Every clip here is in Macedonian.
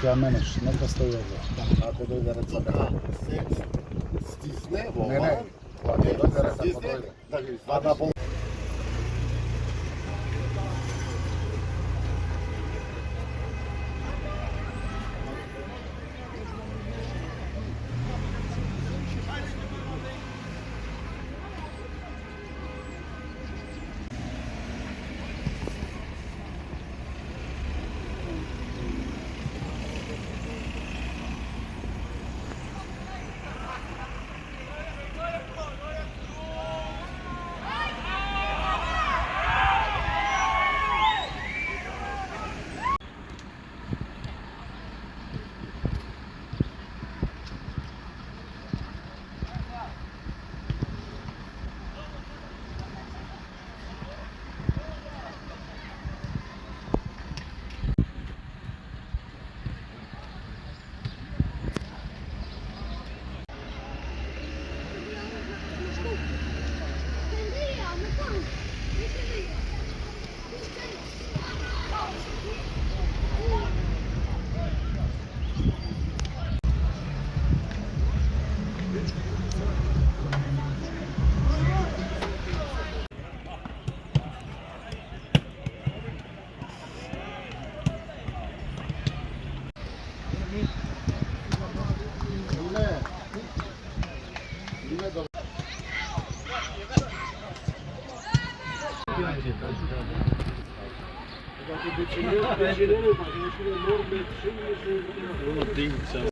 Тя менеш, нека стои овде. Ако дојде ред Стисне во Не, не. Ако дојде ред, ако дојде. Да ги А да пол...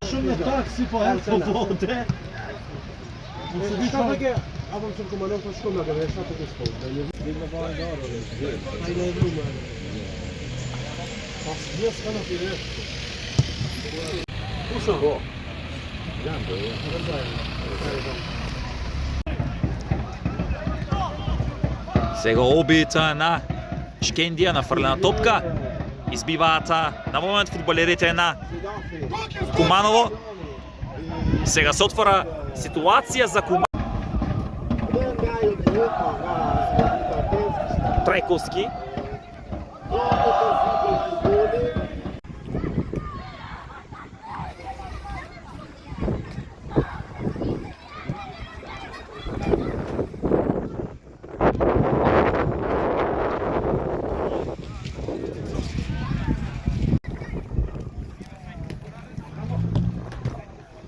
Shumë taksi po herë po bote. Šta perché avanzano come non scomodo che è stato risposto. Devo fare d'oro. Hai le lume. Pas io sono diretto. Uso go. Grande. Сега обита на Шкендија на фрлена топка. Избиваат на момент фудбалерите на Куманово. Сега се отвора ситуација за Куманово. Трајковски.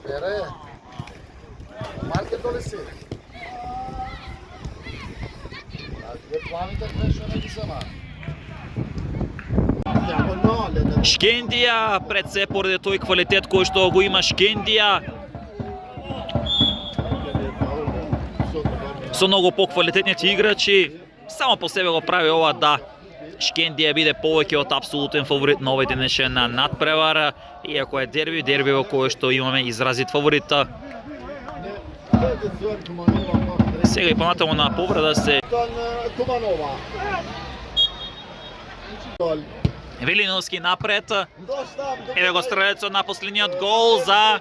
Бере, маркето ли си? А вие планите беше не ги сама. Шкендија пред се поради тој квалитет кој што го има Шкендија. Со многу поквалитетните играчи, само по себе го прави ова да Шкендија биде повеќе од апсолутен фаворит на овој денешен надпревар, иако е дерби во кое што имаме изразит фаворит. Сега и понатаму на повреда се Велиновски напред. Еве го стрелецот на последниот гол за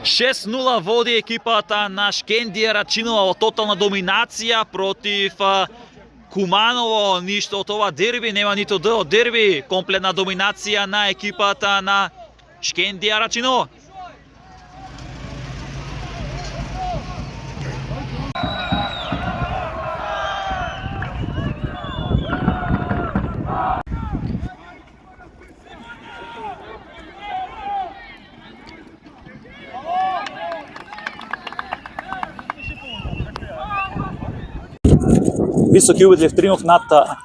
6-0 води екипата на Шкендија Рачинова во тотална доминација против Куманово. Ништо од ова дерби, нема нито Д од дерби. Комплетна доминација на екипата на Шкендија Рачиново. Високи убедлив триумф над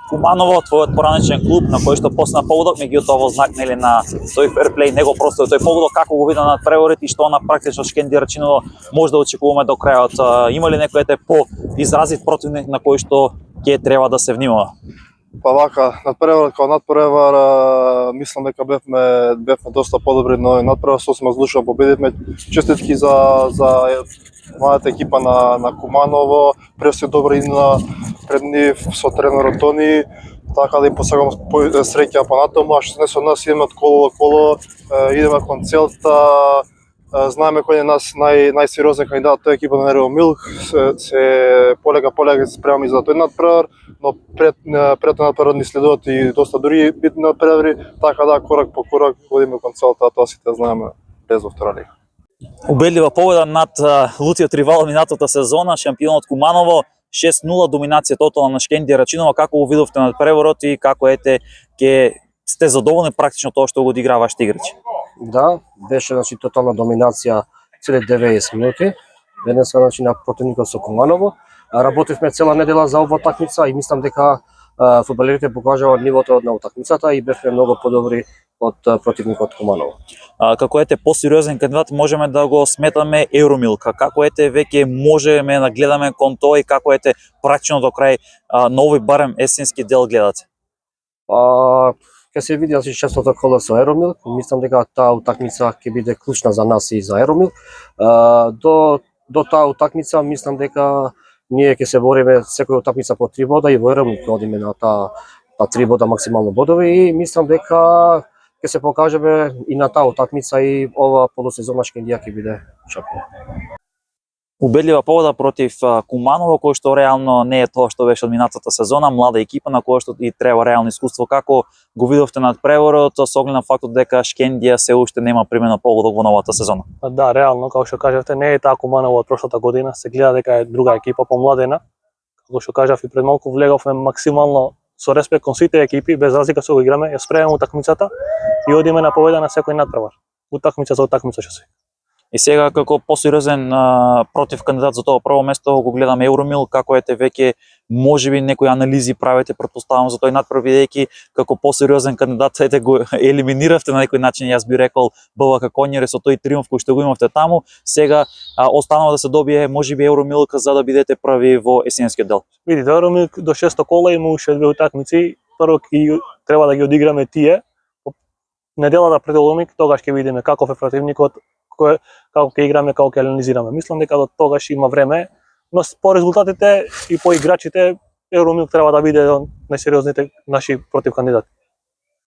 Куманово, твојот пораничен клуб на кој што посна поводок, меѓутоа во знак нели на тој ферплей него просто тој поводок како го вида над преворот и што на практично Шкендија Рачиново може да очекуваме до крајот. Има ли некој по изразит противник на кој што ќе треба да се внимава? Па вака, надпревар као надпревар, мислам дека бевме доста подобри на овој надпревар, со сме злушно победивме. Честитки за младата екипа на Куманово, преси добра идна пред нив со тренерот Тони, така да им посагам среќа понатаму, а што не со нас идеме од коло, идеме кон целта. Знаеме кој е нас најсериозен кандидат, тој екипа на Рео Милк, се полека се спремаме за тој надпревар. но пред надпревар ни следуваат и доста други битни надпревари, така да корак по корак водиме кон целата, тоа сите знаеме без во втора лига. Убедлива победа над лутиот ривал минатата сезона, шампионот Куманово, 6-0 доминација тотална на Шкендија Рачинова. Како го видовте над преворот и како ќе сте задоволни практично тоа што го одиграа вашите играчи? Да, беше тотална доминација цели 90 минути. Денеска на противникот со Куманово. Работевме цела недела за оваа такмица и мислам дека фудбалерите покажаа нивото на утакмицата и бевме многу подобри од противникот Куманово. Како посериозен кандидат можеме да го сметаме Евромил. Како веќе можеме да гледаме кон тоа и како прачено до крај нови барем есенски дел гледате? Ќе се види шестото коло со Евромил. Мислам дека таа утакмица ќе биде клучна за нас и за Евромил. До таа утакмица мислам дека ние ќе се бориме секоја утакмица по 3 бода и во Евромил ќе одиме на таа 3 бода максимално бодови и мислам дека ќе се покажеме и на таа утакмица и ова полусезона Шкендија ќе биде шампион. Убедлива победа против Куманово, кој што реално не е тоа што беше од минатата сезона, млада екипа на која што и треба реално искуство. Како го видовте над преворот, со оглед на фактот дека Шкендија се уште нема примено погодок во новата сезона? Да, реално, како што кажавте, не е таа Куманово од прошлата година, се гледа дека е друга екипа помладена. Како што кажав и пред малку, влеговме максимално со респект кон сите екипи, без разлика со кој играме, ја спремаме утакмицата и одиме на победа на секој надпревар. Утакмица за утакмица што се. И сега како посериозен против кандидат за тоа прво место го гледаме Евромил, како веќе можеби некои анализи правите, претпоставам за тој надпрев, бидејќи како посериозен кандидат го елиминиравте на некој начин, јас би рекол БВК Конјере со тој триумф кој што го имавте таму. Сега останува да се добие можеби Евромил за да бидете први во есенскиот дел. Види, до Евромил до 6 кола има уште 2 утакмици. Прво треба да ги одиграме тие. Неделата пред Олимпик тогаш ќе видиме каков е противникот, како ќе играме, како ќе анализираме. Мислам дека до тогаш има време, но по резултатите и по играчите Евромил треба да биде најсериозните наши против кандидати.